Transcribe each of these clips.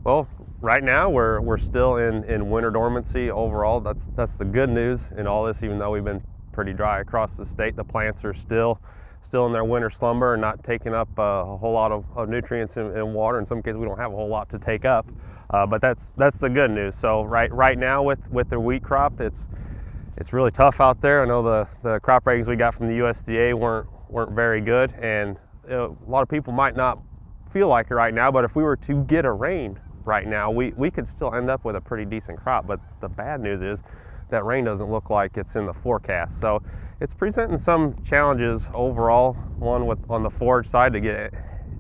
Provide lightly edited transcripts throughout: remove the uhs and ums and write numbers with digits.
Well, right now we're still in winter dormancy overall. That's the good news in all this. Even though we've been pretty dry across the state, the plants are still in their winter slumber and not taking up a whole lot of nutrients and water. In some cases, we don't have a whole lot to take up, but that's the good news. So right now with the wheat crop, it's really tough out there. I know the crop ratings we got from the USDA weren't very good, and a lot of people might not feel like it right now, but if we were to get a rain right now, we could still end up with a pretty decent crop. But the bad news is that rain doesn't look like it's in the forecast. So it's presenting some challenges overall. One on the forage side to get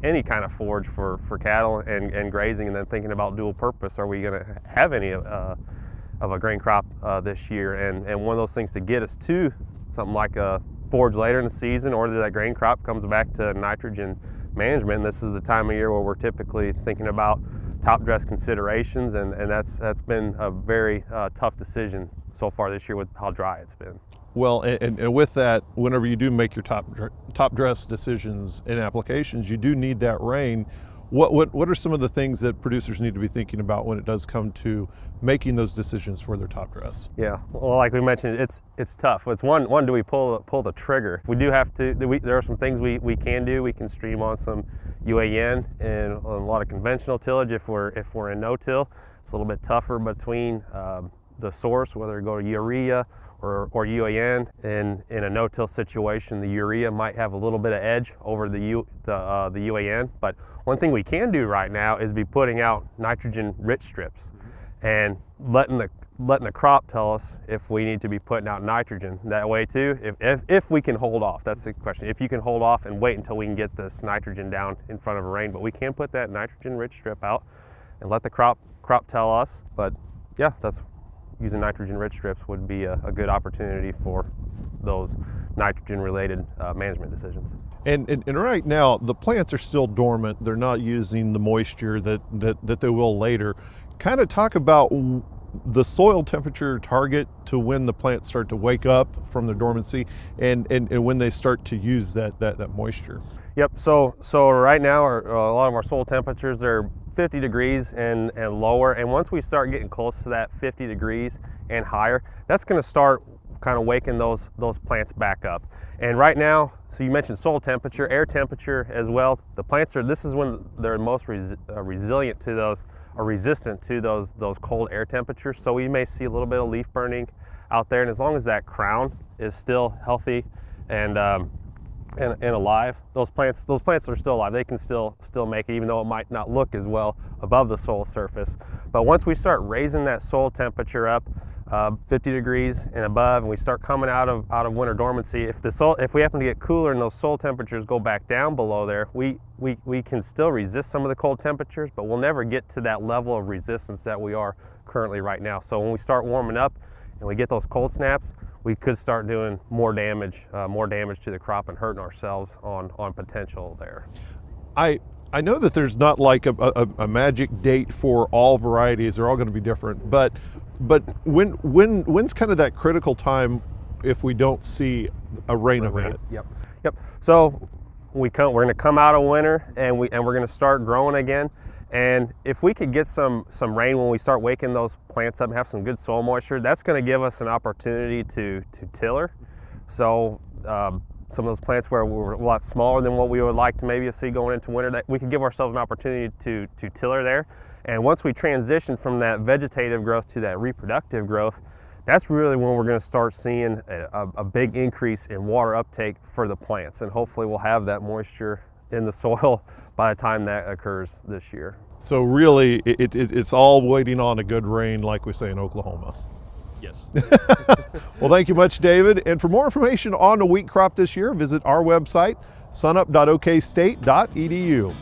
any kind of forage for cattle and grazing, and then thinking about dual purpose. Are we gonna have any of a grain crop this year? And one of those things to get us to something like a forage later in the season, or that grain crop comes back to nitrogen management. And this is the time of year where we're typically thinking about top dress considerations, and that's been a very tough decision so far this year with how dry it's been. Well, and with that, whenever you do make your top dress decisions and applications, you do need that rain. What are some of the things that producers need to be thinking about when it does come to making those decisions for their top dress? Yeah, well, like we mentioned, it's tough. It's one, do we pull the trigger? If we do have to, there are some things we can do. We can stream on some UAN and a lot of conventional tillage if we're in no-till. It's a little bit tougher between the source, whether it go to urea or UAN. In a no-till situation, the urea might have a little bit of edge over the UAN. But one thing we can do right now is be putting out nitrogen-rich strips and letting the crop tell us if we need to be putting out nitrogen. That way too, if we can hold off, that's the question. If you can hold off and wait until we can get this nitrogen down in front of a rain, but we can put that nitrogen-rich strip out and let the crop tell us. But yeah, that's using nitrogen-rich strips would be a good opportunity for those nitrogen-related management decisions. And right now, the plants are still dormant. They're not using the moisture that they will later. Kind of talk about the soil temperature target to when the plants start to wake up from their dormancy and when they start to use that moisture. Yep, so right now a lot of our soil temperatures are 50 degrees and lower, and once we start getting close to that 50 degrees and higher, that's going to start kind of waking those plants back up. And right now, so you mentioned soil temperature, air temperature as well. The plants this is when they're most resilient to those, or resistant to those cold air temperatures. So we may see a little bit of leaf burning out there, and as long as that crown is still healthy and alive, those plants are still alive. They can still make it, even though it might not look as well above the soil surface. But once we start raising that soil temperature up 50 degrees and above, and we start coming out of winter dormancy, if we happen to get cooler and those soil temperatures go back down below there, we can still resist some of the cold temperatures, but we'll never get to that level of resistance that we are currently right now. So when we start warming up and we get those cold snaps, we could start doing more damage to the crop and hurting ourselves on potential there. I know that there's not like a magic date for all varieties. They're all going to be different, but when's kind of that critical time if we don't see a rain event? Yep. So we're going to come out of winter and we're going to start growing again. And if we could get some rain when we start waking those plants up and have some good soil moisture, that's going to give us an opportunity to tiller. So some of those plants where we're a lot smaller than what we would like to maybe see going into winter, that we can give ourselves an opportunity to tiller there. And once we transition from that vegetative growth to that reproductive growth, that's really when we're going to start seeing a big increase in water uptake for the plants. And hopefully we'll have that moisture in the soil by the time that occurs this year. So really, it's all waiting on a good rain, like we say in Oklahoma. Yes. Well, thank you much, David. And for more information on the wheat crop this year, visit our website, sunup.okstate.edu.